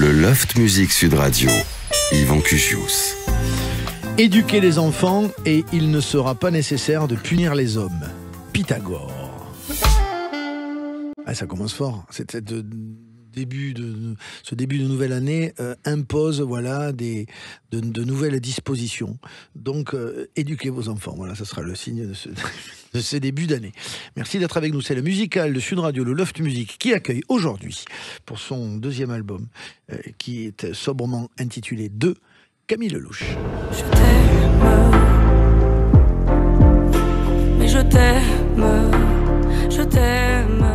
Le Loft Music Sud Radio, Yvan Cugius. Éduquer les enfants et il ne sera pas nécessaire de punir les hommes. Pythagore. Ah, ça commence fort. Ce début de nouvelle année impose de nouvelles dispositions. Donc, éduquez vos enfants. Voilà, ça sera le signe de ce début d'année. Merci d'être avec nous. C'est le musical de Sud Radio, le Loft Music, qui accueille aujourd'hui, pour son deuxième album, qui est sobrement intitulé 2, Camille Lelouch. Je t'aime, mais je t'aime, je t'aime.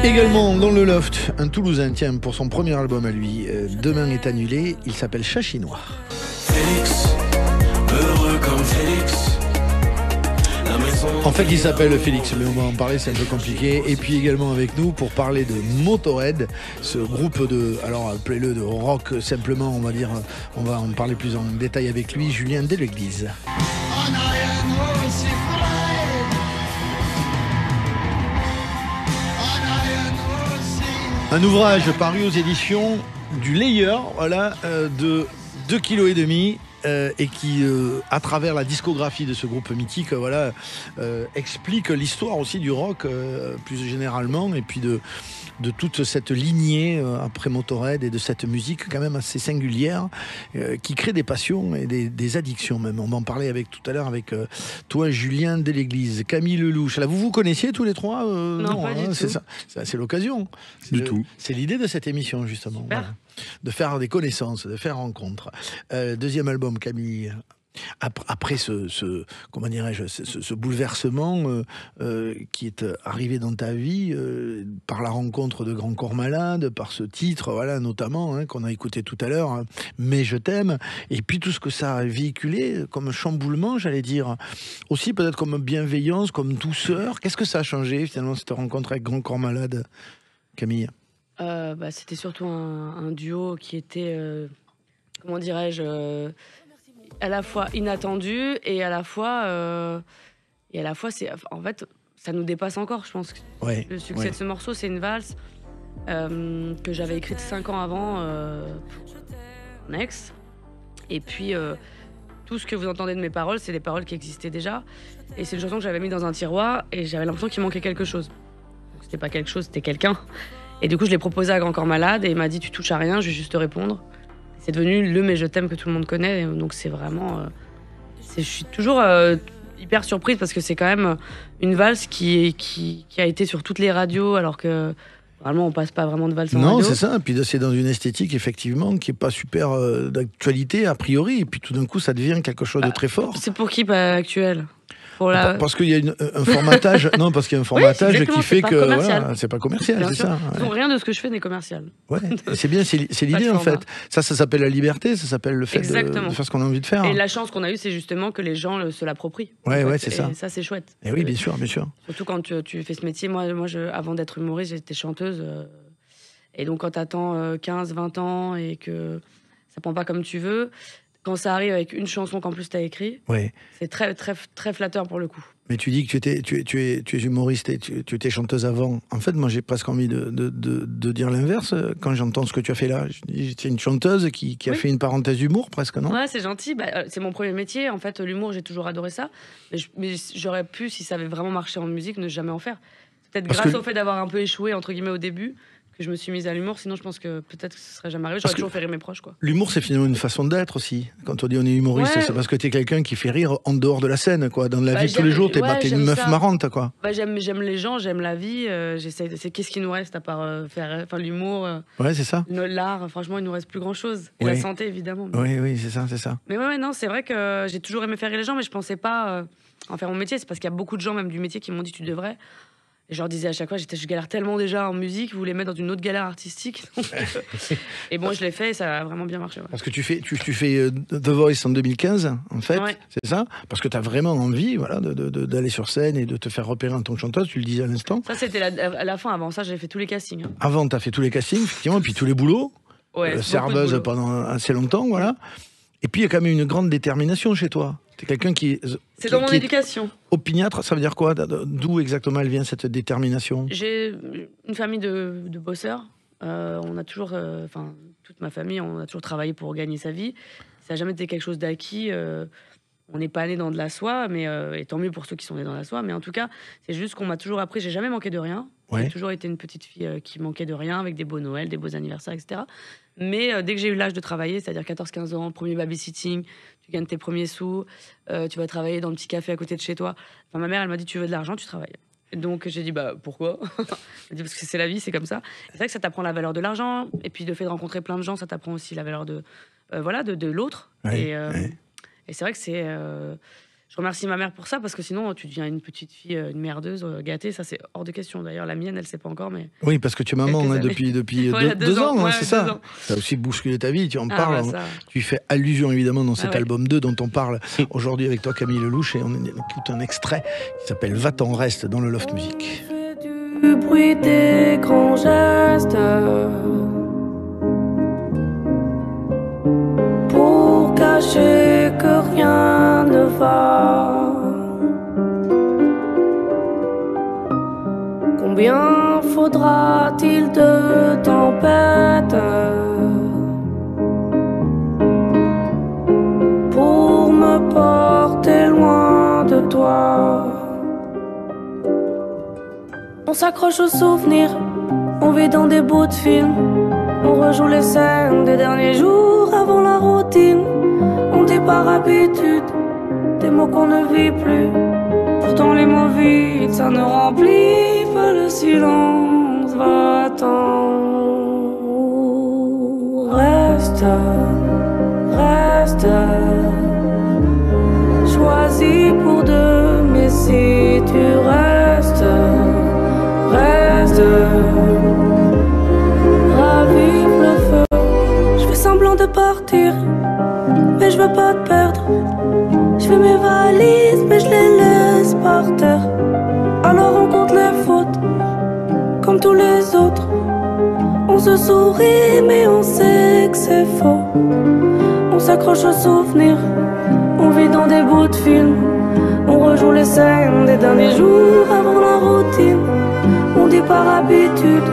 Également dans le Loft, un Toulousain, tiens, pour son premier album à lui, Demain est annulé, il s'appelle Chat Chinois. Félix, heureux comme Félix. En fait, il s'appelle Félix, mais on va en parler, c'est un peu compliqué. Et puis également avec nous pour parler de Motörhead, ce groupe alors appelez-le de rock simplement, on va dire, on va en parler plus en détail avec lui, Julien Deléglise. Un ouvrage paru aux éditions du Layer, voilà, de 2,5 kg. Et qui, à travers la discographie de ce groupe mythique, explique l'histoire aussi du rock plus généralement, et puis de toute cette lignée après Motörhead et de cette musique quand même assez singulière qui crée des passions et des addictions même. On va en parler tout à l'heure avec toi, Julien Deléglise, Camille Lelouch. Là, vous vous connaissiez tous les trois Non, pas du tout. C'est ça, c'est l'occasion. C'est l'idée de cette émission justement. Voilà. De faire des connaissances, de faire rencontre. Deuxième album, Camille. Après comment dirais-je, ce bouleversement qui est arrivé dans ta vie par la rencontre de Grand Corps Malade, par ce titre, voilà, notamment, qu'on a écouté tout à l'heure, Mais je t'aime, et puis tout ce que ça a véhiculé comme chamboulement, j'allais dire, aussi peut-être comme bienveillance, comme douceur. Qu'est-ce que ça a changé finalement cette rencontre avec Grand Corps Malade, Camille? C'était surtout un duo qui était, comment dirais-je, à la fois inattendu et à la fois c'est, en fait, ça nous dépasse encore, je pense. Ouais, le succès de ce morceau, c'est une valse que j'avais écrite 5 ans avant pour mon ex. Et puis, tout ce que vous entendez de mes paroles, c'est des paroles qui existaient déjà. Et c'est une chanson que j'avais mise dans un tiroir et j'avais l'impression qu'il manquait quelque chose. Donc, c'était pas quelque chose, c'était quelqu'un. Et du coup, je l'ai proposé à Grand Corps Malade et il m'a dit « Tu touches à rien, je vais juste te répondre ». C'est devenu le « Mais je t'aime » que tout le monde connaît. Donc c'est vraiment... je suis toujours hyper surprise parce que c'est quand même une valse qui a été sur toutes les radios alors que normalement on passe pas vraiment de valse en radio. Non, c'est ça. Et puis c'est dans une esthétique effectivement qui est pas super d'actualité a priori. Et puis tout d'un coup ça devient quelque chose de très fort. C'est pour qui pas actuel? Parce qu'il y a un formatage, non, parce qu'il y a un formatage qui fait que voilà, c'est pas commercial, c'est ça. Ouais. Rien de ce que je fais n'est commercial. Ouais, c'est bien, c'est l'idée en fait. Ça s'appelle la liberté, ça s'appelle le fait de faire ce qu'on a envie de faire. Et la chance qu'on a eue, c'est justement que les gens se l'approprient. Ouais, c'est ça. Et ça, c'est chouette. Et oui, bien sûr, bien sûr. Surtout quand tu fais ce métier. Moi, avant d'être humoriste, j'étais chanteuse. Et donc, quand t'attends 15, 20 ans et que ça prend pas comme tu veux. Quand ça arrive avec une chanson qu'en plus t'as écrit, c'est très, très, très flatteur pour le coup. Mais tu dis que tu es humoriste et tu étais chanteuse avant. En fait, moi, j'ai presque envie de dire l'inverse quand j'entends ce que tu as fait là. C'est une chanteuse qui a fait une parenthèse d'humour presque, non? Ouais, c'est gentil. C'est mon premier métier. En fait, l'humour, j'ai toujours adoré ça. Mais j'aurais pu, si ça avait vraiment marché en musique, ne jamais en faire. Peut-être grâce au fait d'avoir un peu échoué, entre guillemets, au début, que je me suis mise à l'humour, sinon je pense que peut-être que ce serait jamais arrivé. J'aurais toujours fait rire mes proches, quoi. L'humour, c'est finalement une façon d'être aussi. Quand on dit on est humoriste, c'est parce que t'es quelqu'un qui fait rire en dehors de la scène, quoi. Dans la vie de tous les jours, t'es une meuf marrante, quoi. J'aime les gens, j'aime la vie. C'est qu'est-ce qui nous reste à part l'humour. Ouais, c'est ça. L'art, franchement, il nous reste plus grand-chose. Et la santé, évidemment. Oui, c'est ça. Mais non, c'est vrai que j'ai toujours aimé faire rire les gens, mais je pensais pas en faire mon métier. C'est parce qu'il y a beaucoup de gens, même du métier, qui m'ont dit tu devrais. Et je leur disais à chaque fois, je galère tellement déjà en musique, vous voulez mettre dans une autre galère artistique. Et bon, je l'ai fait et ça a vraiment bien marché. Ouais. Parce que tu fais The Voice en 2015, en fait, c'est ça? Parce que tu as vraiment envie d'aller sur scène et de te faire repérer en tant que chanteuse, tu le disais à l'instant. Ça, c'était à la fin. Avant ça, j'avais fait tous les castings. Hein. Avant, tu as fait tous les castings, effectivement, et puis tous les boulots. Serveuse pendant assez longtemps, voilà. Et puis, il y a quand même une grande détermination chez toi. T'es quelqu'un c'est dans mon éducation. Opiniâtre, ça veut dire quoi? D'où exactement elle vient cette détermination? J'ai une famille de bosseurs. On a toujours, toute ma famille, on a toujours travaillé pour gagner sa vie. Ça n'a jamais été quelque chose d'acquis. On n'est pas né dans de la soie, mais et tant mieux pour ceux qui sont nés dans la soie. Mais en tout cas, c'est juste qu'on m'a toujours appris. J'ai jamais manqué de rien. Ouais. J'ai toujours été une petite fille qui manquait de rien, avec des beaux Noëls, des beaux anniversaires, etc. Mais dès que j'ai eu l'âge de travailler, c'est-à-dire 14-15 ans, premier babysitting, tu gagnes tes premiers sous, tu vas travailler dans le petit café à côté de chez toi. Enfin, ma mère, elle m'a dit, tu veux de l'argent, tu travailles. Donc j'ai dit, bah pourquoi? Elle m'a dit, parce que c'est la vie, c'est comme ça. C'est vrai que ça t'apprend la valeur de l'argent. Et puis le fait de rencontrer plein de gens, ça t'apprend aussi la valeur de l'autre. Ouais, Et c'est vrai que c'est... je remercie ma mère pour ça, parce que sinon, tu deviens une petite fille, une merdeuse, gâtée. Ça, c'est hors de question. D'ailleurs, la mienne, elle ne sait pas encore, mais... Oui, parce que tu es maman depuis voilà, 2 ans, ouais, c'est ça. 2 ans. Ça a aussi bousculé ta vie, tu en parles. Bah, ça... Tu fais allusion, évidemment, dans cet ouais. album 2 dont on parle aujourd'hui avec toi, Camille Lelouch, et on écoute un extrait qui s'appelle « Va-t'en reste » dans le Loft Music. Du bruit des grands gestes pour cacher que rien ne va. Combien faudra-t-il de tempêtes pour me porter loin de toi? On s'accroche aux souvenirs, on vit dans des bouts de film. On rejoue les scènes des derniers jours avant la routine. On dit par habitude des mots qu'on ne vit plus. Pourtant les mots vides, ça ne remplit pas le silence. Va-t'en, reste, reste. Choisis pour deux, mais si tu restes, reste. Ravive le feu. Je fais semblant de partir, mais je veux pas te perdre. Je fais mes valises, mais je les laisse par terre. Alors on compte les fautes, comme tous les autres. On se sourit, mais on sait que c'est faux. On s'accroche aux souvenirs, on vit dans des bouts de film. On rejoue les scènes des derniers jours avant la routine. On dit par habitude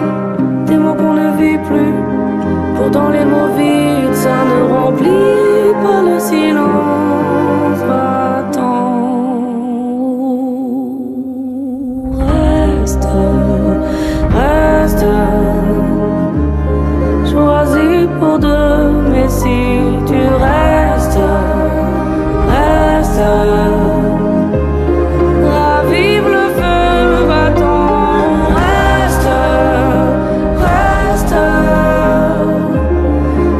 des mots qu'on ne vit plus. Pourtant les mots vides, ça ne remplit pas le silence. Va-t'en, reste, reste. Choisis pour deux, mais si tu restes, reste. Ravive le feu, va-t'en, reste, reste.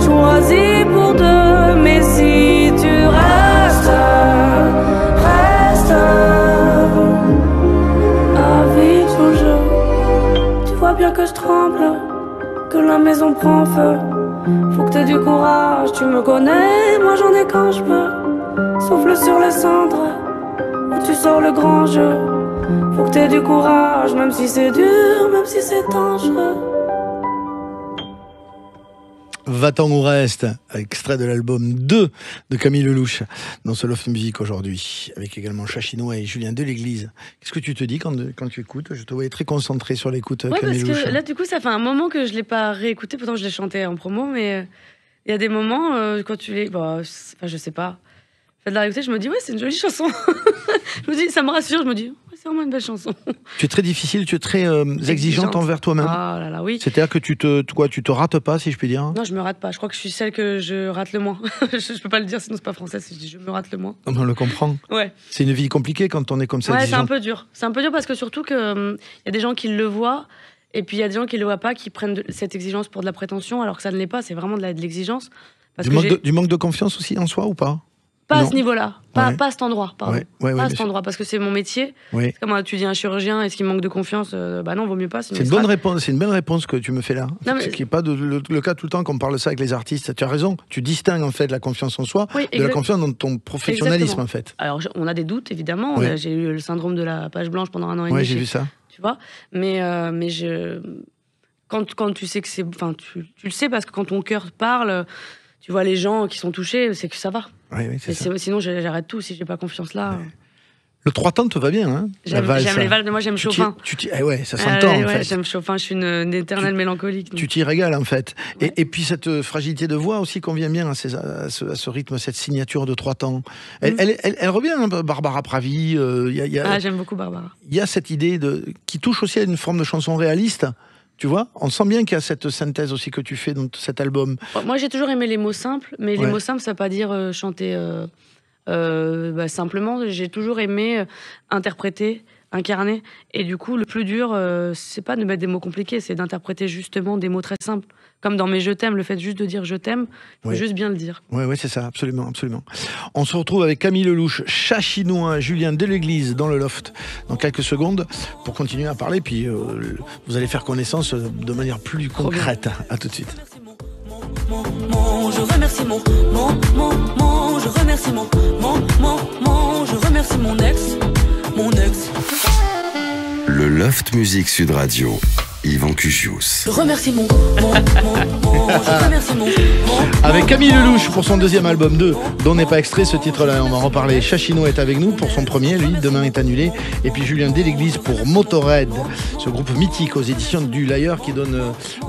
Choisis pour deux, mais si tu restes, reste. Avis sous le jeu, tu vois bien que je tremble, que la maison prend feu. Faut que t'aies du courage, tu me connais, moi j'en ai quand je peux. Souffle sur les cendres, où tu sors le grand jeu. Faut que t'aies du courage, même si c'est dur, même si c'est dangereux. Va-t'en ou reste, extrait de l'album 2 de Camille Lelouch dans ce Loft Music aujourd'hui, avec également Chachinois et Julien Deléglise. Qu'est-ce que tu te dis quand tu écoutes? Je te voyais très concentré sur l'écoute, ouais, Camille Lelouch. Parce que là, du coup, ça fait un moment que je ne l'ai pas réécouté, pourtant je l'ai chanté en promo, mais il y a des moments, quand tu l'es... je sais pas. Fait de la réécouter, je me dis, ouais, c'est une jolie chanson. Je me dis, ça me rassure, je me dis, ouais, c'est vraiment une belle chanson. Tu es très difficile, tu es très exigeante envers toi-même. Ah là là, oui. C'est-à-dire que tu te rates pas, si je puis dire. Non, je me rate pas. Je crois que je suis celle que je rate le moins. Je peux pas le dire, sinon c'est pas français. Si je dis je me rate le moins. On le comprend. Ouais. C'est une vie compliquée quand on est comme ça. Ouais, exigeant. c'est un peu dur. C'est un peu dur parce que surtout que y a des gens qui le voient et puis il y a des gens qui le voient pas, qui prennent cette exigence pour de la prétention, alors que ça ne l'est pas. C'est vraiment de l'exigence. Du manque de confiance aussi en soi ou pas? Pas non. à ce niveau-là, pas à cet endroit, pardon. Ouais, pas à cet endroit, parce que c'est mon métier. Oui. C'est comme tu dis un chirurgien, est-ce qu'il manque de confiance? Bah non, vaut mieux pas. C'est une bonne réponse. C'est une belle réponse que tu me fais là. Non, Ce qui n'est pas le cas tout le temps qu'on parle de ça avec les artistes. Tu as raison. Tu distingues en fait la confiance en soi de la confiance dans ton professionnalisme. Exactement. En fait. Alors on a des doutes évidemment. Oui. J'ai eu le syndrome de la page blanche pendant 1 an et demi. Oui, j'ai vu ça. Tu vois, mais quand tu sais que c'est, enfin tu le sais parce que quand ton cœur parle, tu vois les gens qui sont touchés, c'est que ça va. Oui, c'est ça. Sinon j'arrête tout si j'ai pas confiance là. Le 3 temps te va bien, hein? J'aime les valses, mais moi j'aime Chopin. Ouais, ça s'entend en fait. J'aime Chopin, je suis une éternelle mélancolique. Donc. Tu t'y régales en fait. Ouais. Et puis cette fragilité de voix aussi convient bien à ce rythme, cette signature de 3 temps. Elle revient, hein, Barbara Pravi. J'aime beaucoup Barbara. Il y a cette idée qui touche aussi à une forme de chanson réaliste. Tu vois, on sent bien qu'il y a cette synthèse aussi que tu fais dans cet album. Moi j'ai toujours aimé les mots simples, mais les mots simples ça veut pas dire chanter... simplement, j'ai toujours aimé interpréter, incarner. Et du coup, le plus dur, c'est pas de mettre des mots compliqués, c'est d'interpréter justement des mots très simples. Comme dans mes je t'aime, le fait juste de dire je t'aime, il faut juste bien le dire. Oui, c'est ça, absolument, absolument. On se retrouve avec Camille Lelouch, Chat Chinois, Julien Deléglise dans le loft dans quelques secondes pour continuer à parler. Puis vous allez faire connaissance de manière plus concrète. À tout de suite. Je remercie je remercie je remercie mon ex. Le Loft Musique Sud Radio, Yvan Cugius. Je remercie je remercie avec Camille Lelouch pour son deuxième album 2, dont n'est pas extrait ce titre-là. On va en reparler. Chachino est avec nous pour son premier, lui, Demain est annulé. Et puis Julien Deléglise pour Motorhead, ce groupe mythique aux éditions du Lyre qui donne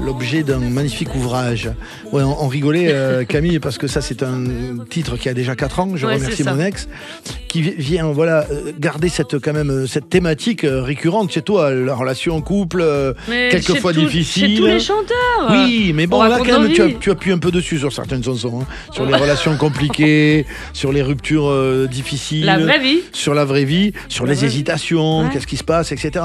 l'objet d'un magnifique ouvrage. Ouais, on rigolait, Camille, parce que ça, c'est un titre qui a déjà 4 ans. Je remercie mon ex, qui vient garder cette thématique récurrente chez toi, la relation en couple, quelquefois difficile. Chez tous les chanteurs. Oui, mais bon, là, quand même, tu appuies un peu dessus sur certaines chansons, hein, sur les relations compliquées, sur les ruptures difficiles, la vraie vie, sur la vraie vie, sur les hésitations, qu'est-ce qui se passe, etc.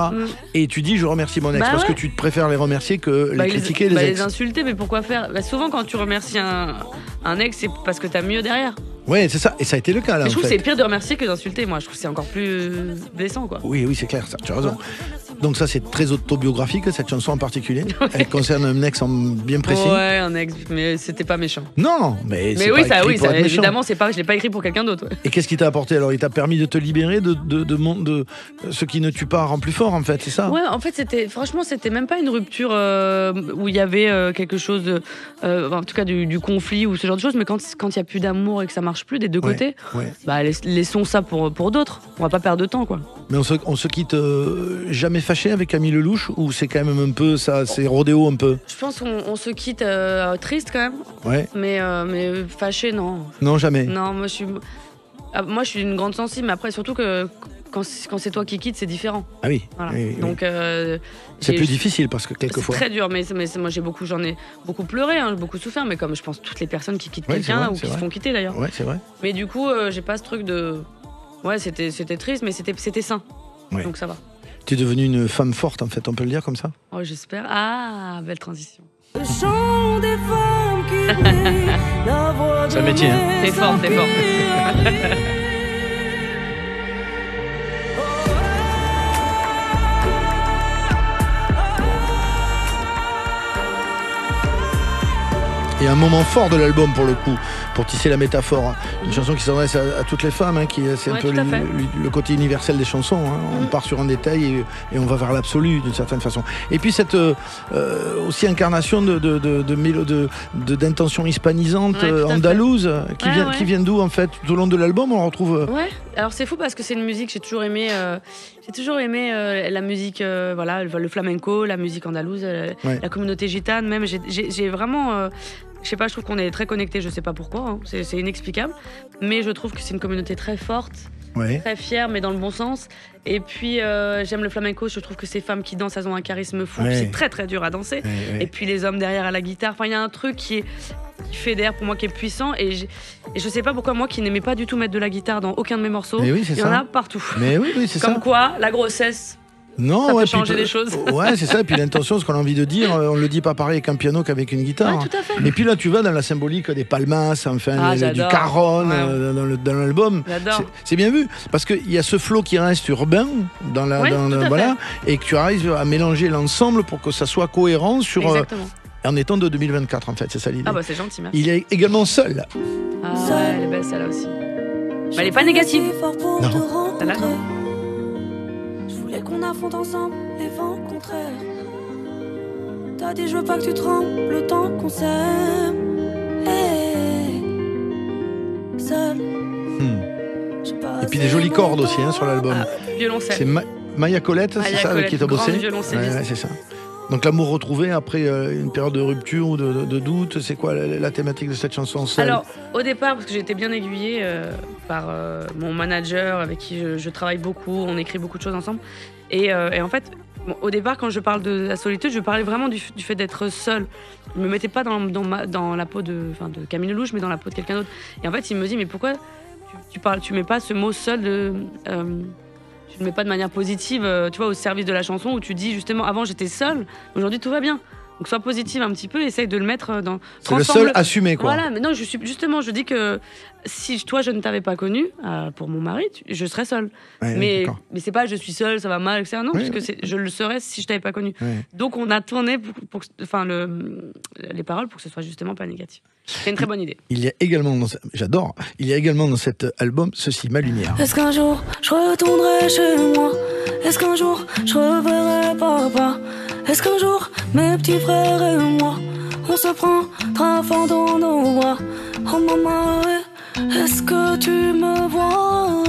Et tu dis, je remercie mon ex, parce que tu préfères les remercier que les critiquer, les ex. Les insulter, mais pourquoi faire souvent, quand tu remercies un ex, c'est parce que t'as mieux derrière. Ouais, c'est ça, et ça a été le cas là. Je trouve que c'est pire de remercier que d'insulter. Moi, je trouve que c'est encore plus blessant, quoi. Oui, c'est clair, ça, tu as raison. Donc ça, c'est très autobiographique, cette chanson en particulier. Elle concerne un ex bien précis. Ouais, un ex, mais c'était pas méchant. Non, mais c'est oui, pas ça évidemment, je l'ai pas écrit pour quelqu'un d'autre. Ouais. Et qu'est-ce qui t'a apporté alors? Il t'a permis de te libérer de ce qui ne tue pas rend plus fort, en fait, c'est ça? Ouais, en fait, c'était même pas une rupture où il y avait quelque chose en tout cas du conflit ou ce genre de choses, mais quand il y a plus d'amour et que ça marche plus des deux côtés, laissons ça pour d'autres. On va pas perdre de temps, quoi. Mais on se quitte jamais fâché avec Camille Lelouch, ou c'est quand même un peu ça, c'est rodéo un peu? Je pense qu'on se quitte triste quand même. Ouais. Mais fâché, non. Non, jamais. Non, moi je suis une grande sensible, mais après surtout que quand c'est toi qui quittes, c'est différent. Ah oui. Voilà. Oui. Donc c'est plus difficile parce que quelquefois. C'est très dur, mais moi j'en ai beaucoup pleuré, hein, beaucoup souffert, mais comme je pense toutes les personnes qui quittent quelqu'un ou qui se font quitter d'ailleurs. Ouais, c'est vrai. Mais du coup, j'ai pas ce truc de. Ouais, c'était triste, mais c'était sain. Ouais. Donc ça va. Tu es devenue une femme forte, en fait, on peut le dire comme ça? Oh, j'espère. Ah, belle transition. Le chant des femmes qui brillent, la voix de c'est un métier, hein. T'es forte. Et un moment fort de l'album pour le coup, pour tisser la métaphore. Une chanson qui s'adresse à toutes les femmes, hein, c'est un peu le côté universel des chansons. Hein. On part sur un détail et on va vers l'absolu d'une certaine façon. Et puis cette aussi incarnation d'intention hispanisante andalouse qui vient d'où en fait? Tout au long de l'album on retrouve. Ouais. Alors c'est fou parce que c'est une musique j'ai toujours aimé la musique le flamenco, la musique andalouse, la communauté gitane même. J'ai vraiment je sais pas, je trouve qu'on est très connectés, je sais pas pourquoi, hein, c'est inexplicable, mais je trouve que c'est une communauté très forte, très fière, mais dans le bon sens. Et puis j'aime le flamenco, je trouve que ces femmes qui dansent, elles ont un charisme fou, c'est très très dur à danser. Et puis les hommes derrière à la guitare, enfin il y a un truc qui fédère pour moi, qui est puissant, et je sais pas pourquoi moi qui n'aimais pas du tout mettre de la guitare dans aucun de mes morceaux, il y en a partout. Mais oui, c'est comme ça. Quoi, la grossesse. Non, ça peut changer les choses. Ouais, c'est ça. Et puis l'intention, ce qu'on a envie de dire, on le dit pas pareil avec un piano qu'avec une guitare. Ouais, tout à fait. Et puis là, tu vas dans la symbolique des palmas, du caron dans l'album. C'est bien vu, parce qu'il y a ce flow qui reste urbain et que tu arrives à mélanger l'ensemble pour que ça soit cohérent sur. En étant de 2024, en fait, c'est ça l'idée. Ah bah c'est gentil, merci. Il est également seul. Ah ouais, elle est belle celle-là aussi. Mais elle est pas négative. Non. Celle-là, non. Et qu'on affronte ensemble les vents contraires. T'as dit je veux pas que tu trembles le temps qu'on s'aime. Hey, seul. Et puis des jolies cordes aussi sur l'album. Violoncelle. C'est Maya Colette, c'est ça avec qui tu as bossé? Ouais, c'est ça. Donc l'amour retrouvé après une période de rupture ou de doute, c'est quoi la thématique de cette chanson? Alors au départ, parce que j'étais bien aiguillée par mon manager avec qui je travaille beaucoup, on écrit beaucoup de choses ensemble. Et en fait, au départ, quand je parle de la solitude, je parlais vraiment du fait d'être seule. Je ne me mettais pas dans la peau de Camille Lelouch, mais dans la peau de quelqu'un d'autre. Et en fait, il me dit, mais pourquoi tu mets pas ce mot seul tu ne mets pas de manière positive, tu vois, au service de la chanson, où tu dis justement, avant j'étais seule, aujourd'hui tout va bien. Donc sois positive un petit peu, essaye de le mettre dans... C'est le seul assumé, quoi. Voilà, mais non, je dis que si toi je ne t'avais pas connu, pour mon mari, je serais seule. Ouais, mais c'est pas je suis seule, ça va mal, etc. Non, oui, puisque je le serais si je t'avais pas connu. Oui. Donc on a tourné les paroles pour que ce soit justement pas négatif. C'est une très bonne idée. Il y a également, j'adore, il y a également dans cet album, ceci, Ma Lumière. Est-ce qu'un jour je retournerai chez moi? Est-ce qu'un jour je reverrai papa? Est-ce qu'un jour mes petits frères et moi on se prendra fort dans nos bras? Oh maman, est-ce que tu me vois?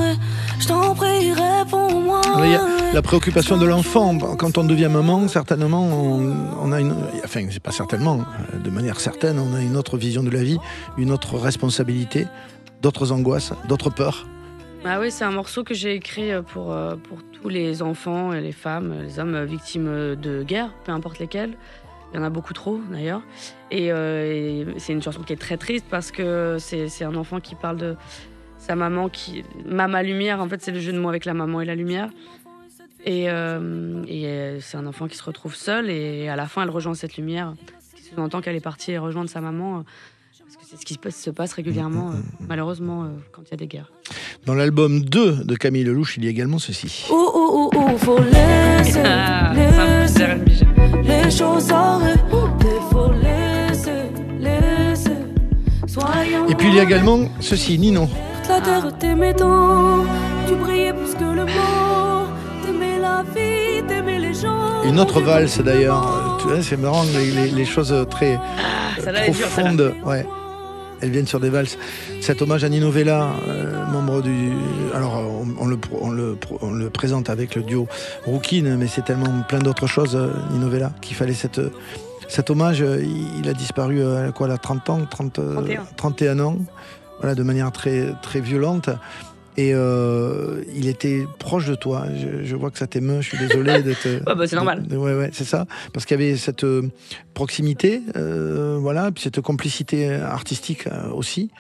Je t'en prie, réponds-moi. Il y a la préoccupation de l'enfant. Quand on devient maman, certainement, on a enfin, c'est pas certainement, de manière certaine, on a une autre vision de la vie, une autre responsabilité, d'autres angoisses, d'autres peurs. Ah oui, c'est un morceau que j'ai écrit pour tous les enfants et les femmes, les hommes victimes de guerre, peu importe lesquels. Il y en a beaucoup trop, d'ailleurs. Et c'est une chanson qui est très triste parce que c'est un enfant qui parle de sa maman, Mama Lumière. En fait, c'est le jeu de mots avec la maman et la lumière. Et c'est un enfant qui se retrouve seul et à la fin, elle rejoint cette lumière. Ce qui sous-entend qu'elle est partie rejoindre sa maman. Parce que c'est ce qui se passe régulièrement, malheureusement, quand il y a des guerres. Dans l'album 2 de Camille Lelouch, il y a également ceci. Faut laisser les choses arrêter, faut laisser. Et puis il y a également ceci, Ninon. Toute la terre t'aimait tant, tu brillais plus que le mort, t'aimais la vie, t'aimais les gens. Une autre valse d'ailleurs, tu vois, c'est marrant, les choses très profondes. Ouais. Elles viennent sur des valses. Cet hommage à Nino Vella, membre du... Alors, on le présente avec le duo Rouquine, mais c'est tellement plein d'autres choses, Nino Vella, qu'il fallait cet hommage. Il a disparu à 30 ans, 31 ans, voilà, de manière très, très violente. Et il était proche de toi. Je vois que ça t'émeut, je suis désolé d'être... c'est normal. Ouais, c'est ça. Parce qu'il y avait cette proximité, voilà, puis cette complicité artistique aussi.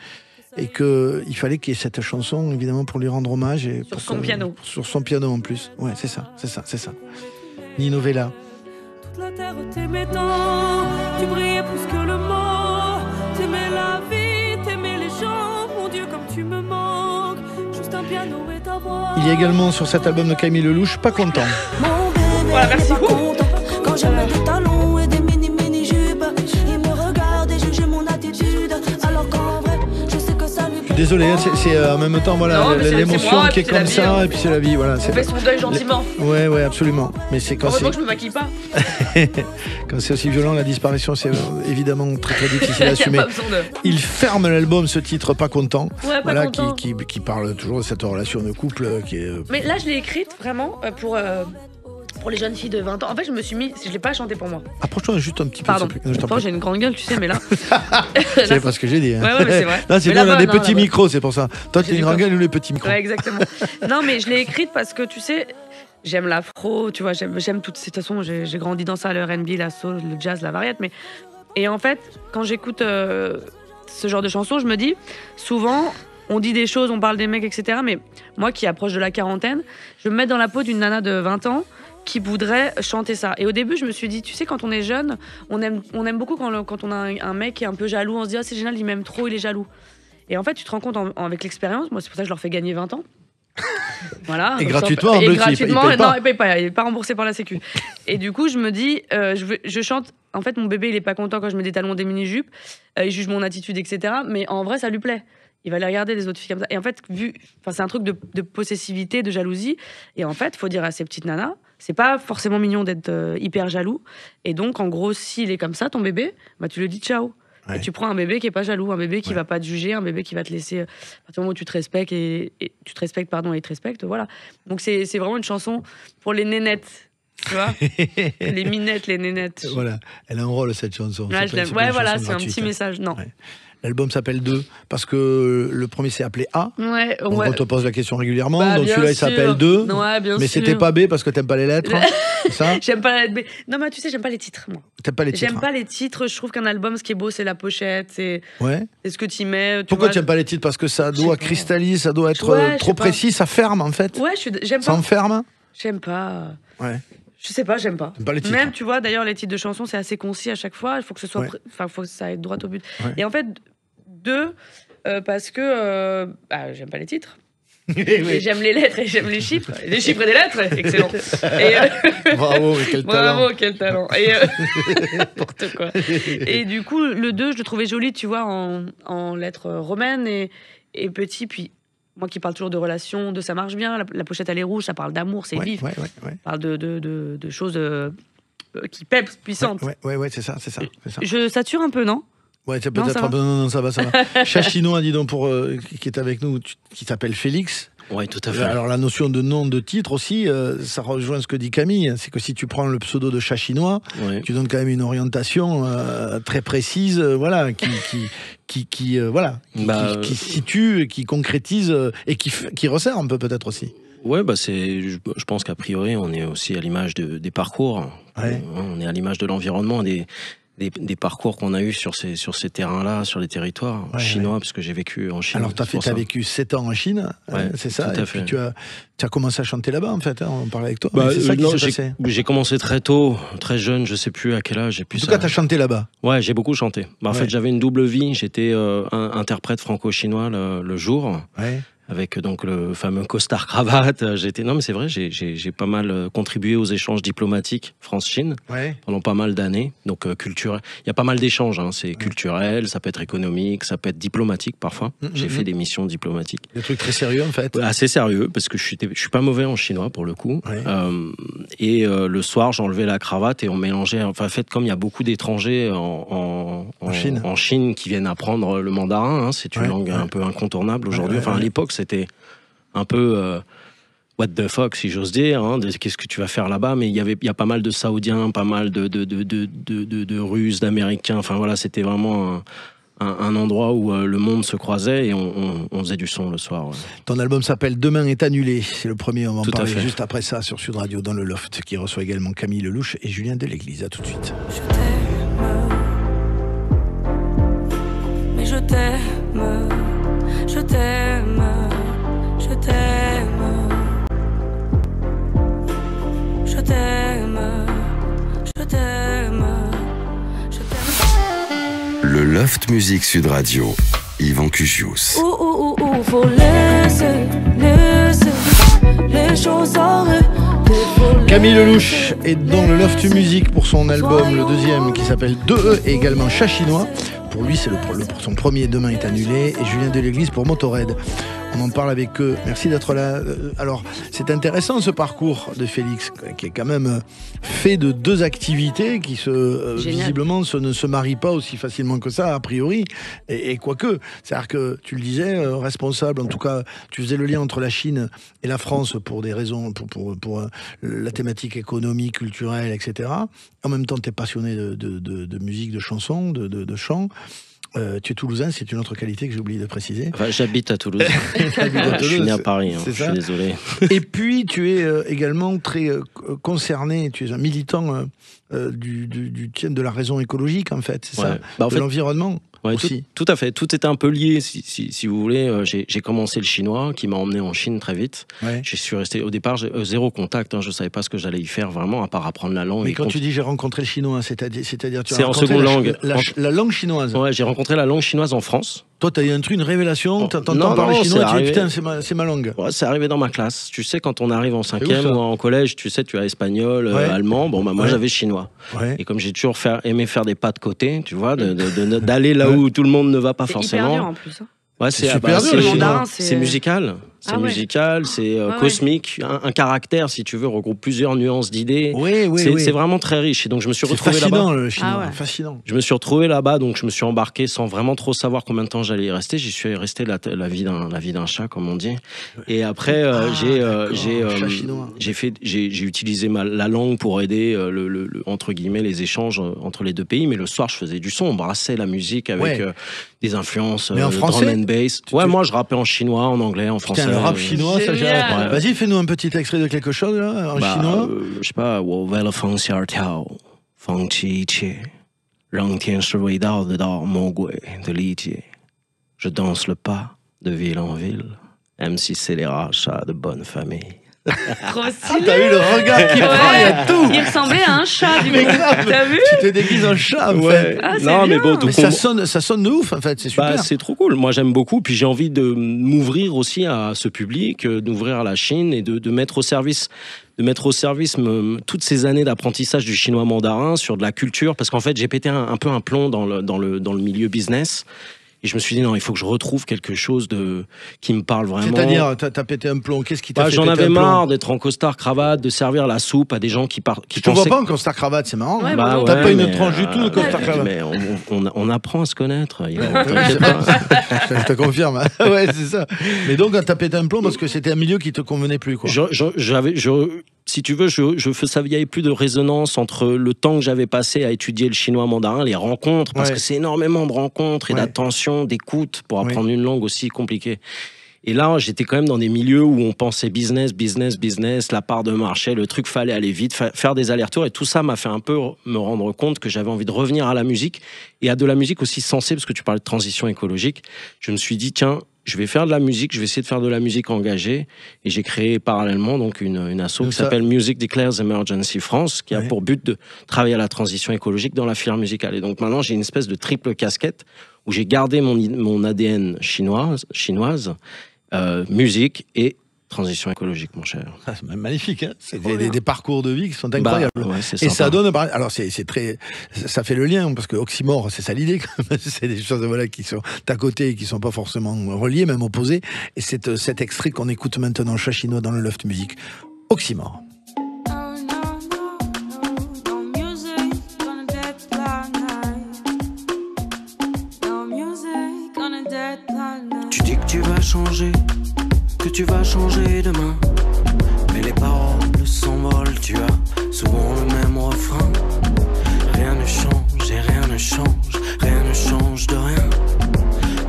Et qu'il fallait qu'il y ait cette chanson, évidemment, pour lui rendre hommage. Et sur son piano. Sur son piano en plus. Ouais, c'est ça. Nino Vella. Toute la terre t'aimait tant, tu brillais plus que le mort, t'aimais la vie, t'aimais les gens, mon Dieu comme tu me manques. Il y a également sur cet album de Camille Lelouch, Pas content. Voilà, merci beaucoup. Quand j'avais des talons et des mini-jupes, il me regarde et jugeait mon attitude. Alors qu'en vrai, je sais que ça lui plaît. Désolé, c'est en même temps voilà, l'émotion qui est comme ça, hein. Et puis c'est la vie. Voilà, on fait son deuil gentiment. Ouais, absolument. Mais c'est quand heureusement que je me maquille pas. Quand c'est aussi violent, la disparition, c'est évidemment très très difficile à assumer. Il ferme l'album, ce titre, Pas content. Ouais, voilà, pas content. Qui parle toujours de cette relation de couple qui est. Mais là, je l'ai écrite vraiment pour les jeunes filles de 20 ans. En fait, je me suis mis... Je l'ai pas chanté pour moi. Approche-toi juste un petit peu. Pardon. Pourtant, j'ai une grande gueule, tu sais, mais là... C'est pas ce que j'ai dit. Hein. Ouais, mais c'est vrai. Là, c'est bien, on a des petits micros, c'est pour ça. Toi, tu as une grande gueule ou les petits micros. Ouais, exactement. Non, mais je l'ai écrite parce que, tu sais, j'aime l'afro, tu vois, j'aime toutes ces... De toute façon, j'ai grandi dans ça, le R&B, la soul, le jazz, la variette. Mais... Et en fait, quand j'écoute ce genre de chansons, je me dis, souvent... On dit des choses, on parle des mecs, etc. Mais moi qui approche de la quarantaine, je me mets dans la peau d'une nana de 20 ans qui voudrait chanter ça. Et au début, je me suis dit, tu sais, quand on est jeune, on aime beaucoup quand on a un mec qui est un peu jaloux. On se dit, oh, c'est génial, il m'aime trop, il est jaloux. Et en fait, tu te rends compte avec l'expérience, moi, c'est pour ça que je leur fais gagner 20 ans. Voilà. Et gratuitement, il paye pas. Il est pas remboursé par la Sécu. Et du coup, je me dis, je chante. En fait, mon bébé, il est pas content quand je mets des talons, des mini-jupes. Il juge mon attitude, etc. Mais en vrai, ça lui plaît. Il va aller regarder les autres filles comme ça. Et en fait, c'est un truc de possessivité, de jalousie. Et en fait, il faut dire à ces petites nanas, c'est pas forcément mignon d'être hyper jaloux. Et donc, en gros, s'il est comme ça, ton bébé, bah, tu lui dis ciao. Et tu prends un bébé qui est pas jaloux, un bébé qui va pas te juger, un bébé qui va te laisser, à partir du moment où tu te respectes et tu te respectes, et il te respecte, voilà. Donc c'est vraiment une chanson pour les nénettes. Tu vois, les minettes, les nénettes. Voilà, elle a un rôle cette chanson. Voilà, c'est un petit message. Non. Ouais. L'album s'appelle 2 parce que le premier s'est appelé A. Ouais, donc on te pose la question régulièrement. Bah, donc celui-là il s'appelle 2. Ouais, bien mais sûr. c'était pas B parce que t'aimes pas les lettres. C'est ça? J'aime pas les lettres B. Non, mais tu sais, j'aime pas les titres, moi. T'aimes pas les titres? J'aime pas les titres. Je trouve qu'un album, ce qui est beau, c'est la pochette. C'est ce que tu y mets. Pourquoi tu n'aimes pas les titres? Parce que ça doit cristalliser, ça doit être trop précis, ça ferme en fait. Ouais, j'aime pas. Ça enferme? J'aime pas. Ouais. Je sais pas, j'aime pas. Pas les titres. Même, tu vois, d'ailleurs, les titres de chansons, c'est assez concis à chaque fois. Il faut que ce soit. Enfin, faut que ça aille droit au but. Ouais. Et en fait, 2, parce que. J'aime pas les titres. Et j'aime les lettres et j'aime les chiffres. Les chiffres et des lettres, excellent. Bravo, mais quel talent. Bravo, quel talent. N'importe quoi. Et du coup, le 2, je le trouvais joli, tu vois, en lettres romaines et petit. Puis, moi qui parle toujours de relations, ça marche bien. La pochette, elle est rouge, ça parle d'amour, c'est vif. Ça parle de choses qui pèpent, puissantes. Ouais, c'est ça. Je sature un peu, non? Ouais, c'est peut-être non, ça va. Chachinois, dis donc, qui est avec nous, qui s'appelle Félix. Oui, tout à fait. Alors, la notion de nom, de titre aussi, ça rejoint ce que dit Camille. C'est que si tu prends le pseudo de Chachinois, tu donnes quand même une orientation très précise, qui situe, qui concrétise et qui resserre un peu peut-être aussi. Ouais, je pense qu'a priori, on est aussi à l'image des parcours. Ouais. On est à l'image de l'environnement, des parcours qu'on a eu sur ces terrains-là, sur les territoires chinois, parce que j'ai vécu en Chine. Alors, tu as vécu 7 ans en Chine, c'est ça? Tout à fait. Et puis tu as commencé à chanter là-bas, en fait, on parlait avec toi. C'est ça qui s'est passé. J'ai commencé très tôt, très jeune, je sais plus à quel âge. En tout cas, tu as chanté là-bas? Ouais, j'ai beaucoup chanté. En fait, j'avais une double vie. J'étais interprète franco-chinois le jour. Ouais. Avec donc le fameux costard cravate. Non, mais c'est vrai, j'ai pas mal contribué aux échanges diplomatiques France-Chine pendant pas mal d'années. Donc culturel, il y a pas mal d'échanges. C'est culturel, ça peut être économique, ça peut être diplomatique parfois. J'ai fait des missions diplomatiques. Des trucs très sérieux en fait. Assez sérieux parce que je suis pas mauvais en chinois pour le coup. Et le soir, j'enlevais la cravate et on mélangeait. Enfin, en fait, comme il y a beaucoup d'étrangers en Chine qui viennent apprendre le mandarin, c'est une langue un peu incontournable aujourd'hui. Enfin, à l'époque, c'était un peu what the fuck, si j'ose dire, qu'est-ce que tu vas faire là-bas, mais il y a pas mal de Saoudiens, pas mal de Russes, d'Américains, enfin voilà, c'était vraiment un endroit où le monde se croisait et on faisait du son le soir. Ouais. Ton album s'appelle Demain est annulé, c'est le premier, on va en parler juste après ça sur Sud Radio dans le Loft, qui reçoit également Camille Lelouch et Julien Deléglise. À tout de suite. Je t'aime, mais je t'aime, je t'aime. Je t'aime, je t'aime, je t'aime, je t'aime. Le Loft Musique Sud Radio, Yvan Cugius. Faut laisser les choses arrêter. Camille Lelouch est dans le Loft Musique pour son album, le deuxième, qui s'appelle 2E, et également Chachinois. Pour lui, c'est pour son premier Demain est annulé, et Julien Deléglise pour Motorhead. On en parle avec eux. Merci d'être là. Alors, c'est intéressant ce parcours de Félix, qui est quand même fait de 2 activités qui visiblement ne se marient pas aussi facilement que ça, a priori. Et quoique, c'est-à-dire que tu le disais, responsable, en tout cas, tu faisais le lien entre la Chine et la France pour des raisons, pour la thématique économique, culturelle, etc. En même temps, tu es passionné de musique, de chansons, de chant. Tu es toulousain, c'est une autre qualité que j'ai oublié de préciser. Enfin, j'habite à Toulouse. Je suis né à Paris, je suis désolé. Et puis, tu es également très concerné, tu es un militant de la raison écologique, en fait, c'est ça, de l'environnement. Ouais, tout à fait, tout était un peu lié, si vous voulez. J'ai commencé le chinois, qui m'a emmené en Chine très vite. Je suis resté, au départ, zéro contact, je ne savais pas ce que j'allais y faire vraiment, à part apprendre la langue. Mais quand tu dis j'ai rencontré le chinois, c'est-à-dire tu as rencontré la langue chinoise. Ouais, j'ai rencontré la langue chinoise en France. Toi, t'as eu une révélation, t'entends parler chinois, tu dis putain, c'est ma langue. Ouais, c'est arrivé dans ma classe. Tu sais, quand on arrive en 5e ou en collège, tu sais, tu as espagnol, allemand. Bon, moi, j'avais chinois. Et comme j'ai toujours aimé faire des pas de côté, tu vois, d'aller là où tout le monde ne va pas forcément. C'est hyper dur en plus. Ouais, c'est super dur, le chinois. C'est musical. c'est musical, c'est cosmique, un caractère, si tu veux, regroupe plusieurs nuances d'idées. C'est vraiment très riche. Et donc je me suis retrouvé là-bas. C'est fascinant le chinois, fascinant. Je me suis retrouvé là-bas, donc je me suis embarqué sans vraiment trop savoir combien de temps j'allais y rester. J'y suis resté la vie d'un chat, comme on dit. Et après, j'ai utilisé la langue pour aider entre guillemets les échanges entre les deux pays. Mais le soir, je faisais du son, on brassait la musique avec des influences drum and bass. Moi je rappais en chinois, en anglais, en français. Le rap chinois, ça j'ai. Vas-y, fais-nous un petit extrait de quelque chose là, en chinois. Je sais pas, je danse le pas de ville en ville, même si c'est les rachats de bonne famille. Trop stylé. T'as vu le regard qui prend, il y a tout. Il ressemblait à un chat, du coup. T'as vu? Tu te déguises en chat, en fait. Non, mais bon, mais ça sonne de ouf, en fait, c'est super. C'est trop cool. Moi, j'aime beaucoup. Puis j'ai envie de m'ouvrir aussi à ce public, d'ouvrir à la Chine et de mettre au service toutes ces années d'apprentissage du chinois mandarin sur de la culture. Parce qu'en fait, j'ai pété un peu un plomb dans le milieu business. Et je me suis dit, non, il faut que je retrouve quelque chose qui me parle vraiment. C'est-à-dire, t'as pété un plomb, qu'est-ce qui t'a fait péter un plomb? J'en avais marre d'être en costard-cravate, de servir la soupe à des gens qui pensaient... Je te vois pas en costard-cravate, c'est marrant. T'as pas une tranche du tout de costard-cravate. Mais on apprend à se connaître. Je te confirme. Ouais, c'est ça. Mais donc, t'as pété un plomb parce que c'était un milieu qui te convenait plus, quoi. Si tu veux, il n'y avait plus de résonance entre le temps que j'avais passé à étudier le chinois mandarin, les rencontres, parce que c'est énormément de rencontres et d'attention, d'écoute pour apprendre une langue aussi compliquée. Et là, j'étais quand même dans des milieux où on pensait business, la part de marché, le truc fallait aller vite, faire des allers-retours. Et tout ça m'a fait un peu me rendre compte que j'avais envie de revenir à la musique et à de la musique aussi sensée, parce que tu parlais de transition écologique. Je me suis dit, tiens, je vais faire de la musique, je vais essayer de faire de la musique engagée. Et j'ai créé parallèlement donc une asso qui s'appelle Music Declares Emergency France, qui a pour but de travailler à la transition écologique dans la filière musicale. Et donc maintenant, j'ai une espèce de triple casquette où j'ai gardé mon ADN chinoise, musique et transition écologique, mon cher. C'est magnifique, hein. C'est des parcours de vie qui sont incroyables. Et ça donne, alors c'est très, ça fait le lien parce que oxymore, c'est ça l'idée. C'est des choses qui sont à côté et qui sont pas forcément reliées, même opposées. Et cet extrait qu'on écoute maintenant, Chat chinois dans le Loft Music, oxymore. Tu dis que tu vas changer, que tu vas changer demain, mais les paroles s'envolent, tu as souvent le même refrain. Rien ne change et rien ne change, rien ne change de rien.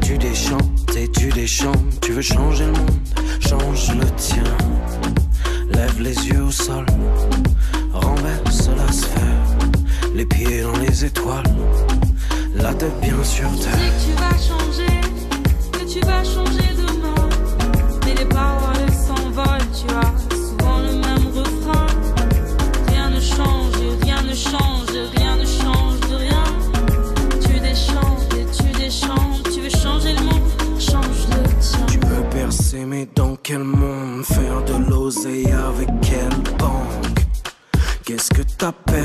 Tu déchantes et tu déchantes, tu veux changer le monde, change le tien. Lève les yeux au sol, renverse la sphère, les pieds dans les étoiles, la tête bien sur terre. Tu dis que tu vas changer, que tu vas changer demain, mais les paroles elles s'envolent, tu as souvent le même refrain. Rien ne change, rien ne change, rien ne change de rien. Tu déchantes et tu déchantes, tu veux changer le monde, change le tien. Tu veux percer mais dans quel monde, faire de l'oseille avec quelle banque? Qu'est-ce que t'appelles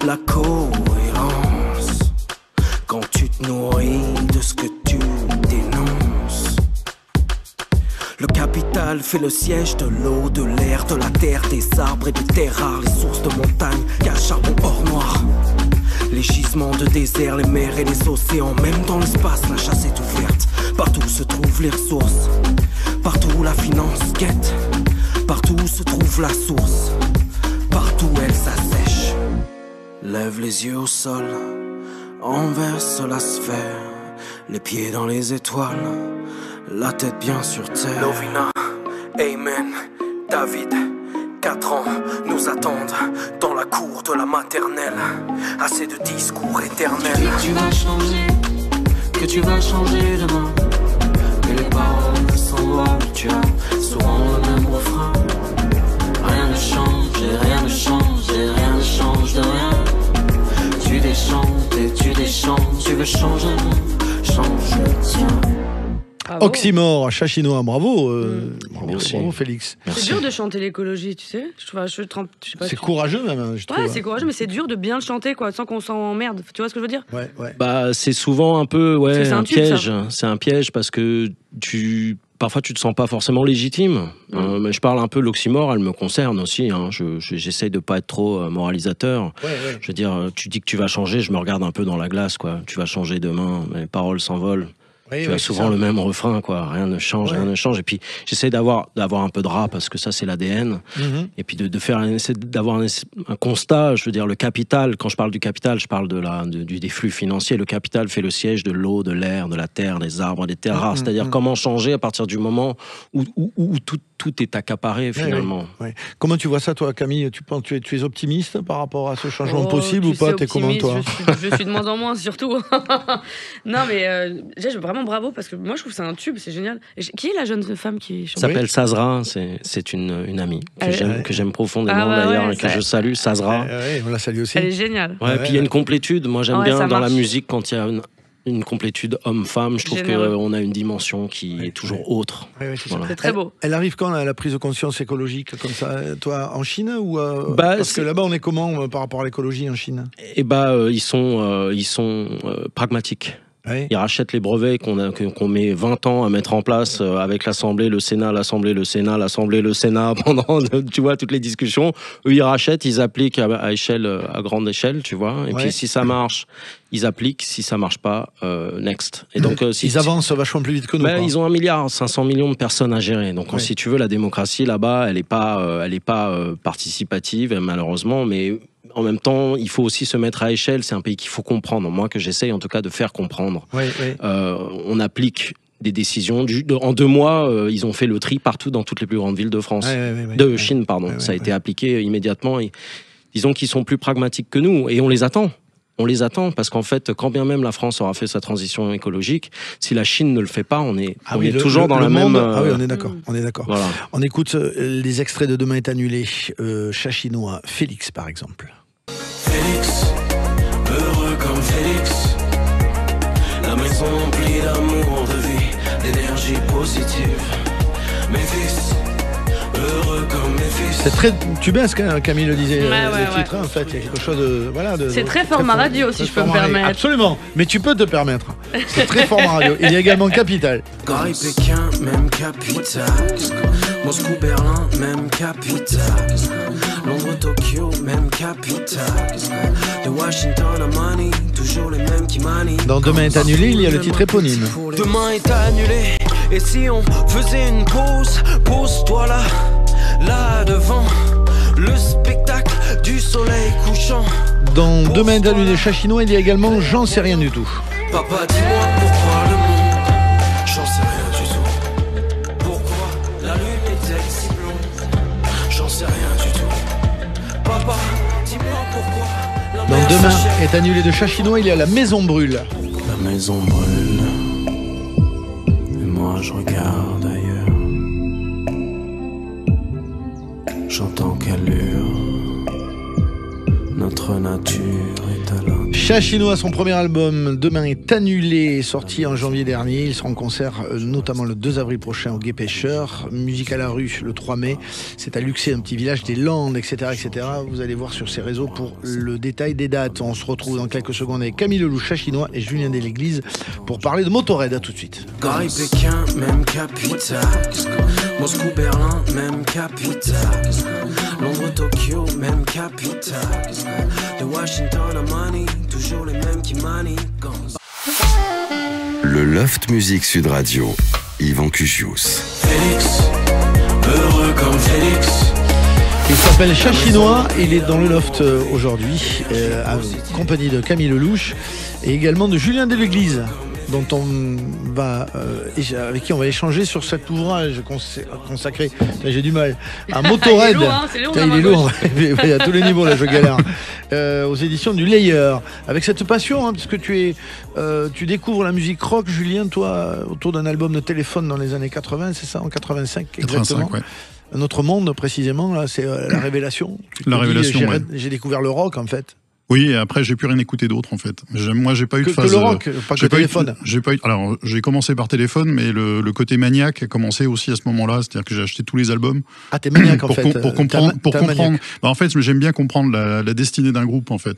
la cohérence? Quand tu te nourris de ce que tu dénonces. Le capital fait le siège de l'eau, de l'air, de la terre, des arbres et des terres rares, les sources de montagnes, gaz, charbon, or noir. Les gisements de désert, les mers et les océans, même dans l'espace, la chasse est ouverte. Partout se trouvent les ressources, partout où la finance guette, partout où se trouve la source, partout elle s'assèche. Lève les yeux au sol, renverse la sphère, les pieds dans les étoiles, la tête bien sur terre. Lovina, Amen, David, 4 ans nous attendent dans la cour de la maternelle. Assez de discours éternels. Tu dis que tu vas changer, que tu vas changer demain, mais les paroles s'envolent, tu as souvent le même refrain. Rien ne change et rien ne change et rien ne change de rien. Tu déchantes et tu déchantes, tu veux changer le monde, change le tien. Bravo. Oxymore, Chat chinois, bravo. Merci. Bravo Félix. C'est dur de chanter l'écologie, tu sais. Je sais pas. C'est courageux même, je trouve. Ouais, c'est courageux, mais c'est dur de bien le chanter, quoi, sans qu'on s'emmerde. Tu vois ce que je veux dire? Ouais. Bah, c'est souvent un peu un piège. C'est un piège parce que parfois tu te sens pas forcément légitime. Mais je parle un peu l'oxymore, elle me concerne aussi. Hein. J'essaye de pas être trop moralisateur. Je veux dire, tu dis que tu vas changer, je me regarde un peu dans la glace, quoi. Tu vas changer demain, mes paroles s'envolent. Tu as souvent le même refrain, quoi. Rien ne change, rien ne change. Et puis, j'essaie d'avoir un peu de rap, parce que ça, c'est l'ADN. Et puis, d'avoir un constat. Je veux dire, le capital, quand je parle du capital, je parle des flux financiers. Le capital fait le siège de l'eau, de l'air, de la terre, des arbres, des terres rares. C'est-à-dire, comment changer à partir du moment où tout est accaparé, finalement. Comment tu vois ça, toi, Camille? Tu es optimiste par rapport à ce changement possible ou pas? T'es comment, toi? Je suis de moins en moins, surtout. Non, mais vraiment bravo, parce que moi je trouve que c'est un tube, c'est génial. Qui est la jeune femme qui chante? S'appelle Sazra, c'est une amie que j'aime profondément d'ailleurs, et que je salue, Sazra. On la salue aussi. Elle est géniale. Et puis il y a une complétude, moi j'aime bien dans la musique quand il y a une complétude homme-femme, je trouve qu'on a une dimension qui est toujours autre. C'est très beau. Elle arrive quand, la prise de conscience écologique comme ça? Toi, en Chine ou parce que là-bas on est comment par rapport à l'écologie en Chine? Ils sont pragmatiques. Ils rachètent les brevets qu'on met 20 ans à mettre en place avec l'Assemblée, le Sénat, l'Assemblée, le Sénat, l'Assemblée, le Sénat, pendant, tu vois, toutes les discussions. Eux, ils rachètent, ils appliquent à grande échelle, tu vois. Et puis, si ça marche, ils appliquent. Si ça marche pas, next. Et donc, ils avancent vachement plus vite que nous. Ils ont 1,5 milliard de personnes à gérer. Donc, si tu veux, la démocratie, là-bas, elle est pas participative, malheureusement, mais... En même temps, il faut aussi se mettre à échelle. C'est un pays qu'il faut comprendre. Moi, que j'essaye en tout cas de faire comprendre. On applique des décisions. En 2 mois, ils ont fait le tri partout dans toutes les plus grandes villes de France. De Chine, pardon. Ça a été appliqué immédiatement. Et disons qu'ils sont plus pragmatiques que nous. Et on les attend. On les attend parce qu'en fait, quand bien même la France aura fait sa transition écologique, si la Chine ne le fait pas, on est toujours dans la même... on est d'accord. Voilà. On écoute les extraits de Demain est annulé. Chat chinois, Félix par exemple. Félix, heureux comme Félix. La maison remplie d'amour, de vie, d'énergie positive. Mes fils, heureux comme mes fils. C'est très tubesque, hein, Camille le disait, le titre, en fait. Il y a quelque chose de c'est très format radio, si je peux me permettre. Absolument, mais tu peux te permettre. C'est très format radio. Il y a également Capital. Paris, Pékin, même capitale. Moscou, Berlin, même capitale. Londres, Tokyo, même capitale. De Washington à Money, toujours les mêmes qui manient. Dans Demain est annulé, il y a le titre éponyme. Demain est annulé. Et si on faisait une pause, pose-toi là devant le spectacle du soleil couchant. Dans Demain est annulé, Chat chinois, il y a également J'en sais rien du tout. Papa, dis-moi pourquoi le monde, j'en sais rien du tout. Pourquoi la lune est-elle si blonde, j'en sais rien du tout. Papa, dis-moi pourquoi la Dans Demain est annulé de Chat chinois, il y a La maison brûle. La maison brûle, et moi je regarde ailleurs. J'entends qu'allure, notre nature est à l'intérieur. Chat chinois, son premier album Demain est annulé, sorti en janvier dernier. Il sera en concert notamment le 2 avril prochain au Gué Pêcheur. Musique à la rue le 3 mai. C'est à Luxé, un petit village des Landes, etc., etc. Vous allez voir sur ses réseaux pour le détail des dates. On se retrouve dans quelques secondes avec Camille Lelouch, Chat chinois, et Julien Deléglise pour parler de Motorhead. À tout de suite. Paris, Pékin, même capitale. Moscou, Berlin, même capitale. Londres, Tokyo, même capitale. De Washington à Money, toujours les mêmes qui manient. Le Loft Musique Sud Radio, Yvan Cugius. Félix, heureux comme Félix. Il s'appelle Chat chinois, il est dans le loft aujourd'hui, en compagnie de Camille Lelouch et également de Julien Deléglise, dont on va, avec qui on va échanger sur cet ouvrage consacré, j'ai du mal, à Motorhead. Il est lourd, il y a tous les niveaux là, je galère. Aux éditions du Layer, avec cette passion, puisque tu découvres la musique rock, Julien, toi, autour d'un album de Téléphone dans les années 80, c'est ça, en 85 exactement. 85, ouais. Un autre monde, précisément, là, c'est la révélation. J'ai découvert le rock, en fait. Oui, et après, j'ai plus rien écouté d'autre, en fait. Moi, j'ai pas eu de phase... Que le rock, pas que Téléphone. Alors, j'ai commencé par Téléphone, mais le côté maniaque a commencé aussi à ce moment-là, c'est-à-dire que j'ai acheté tous les albums. Ah, t'es maniaque, en fait. Pour comprendre. Bah, en fait, j'aime bien comprendre la destinée d'un groupe, en fait.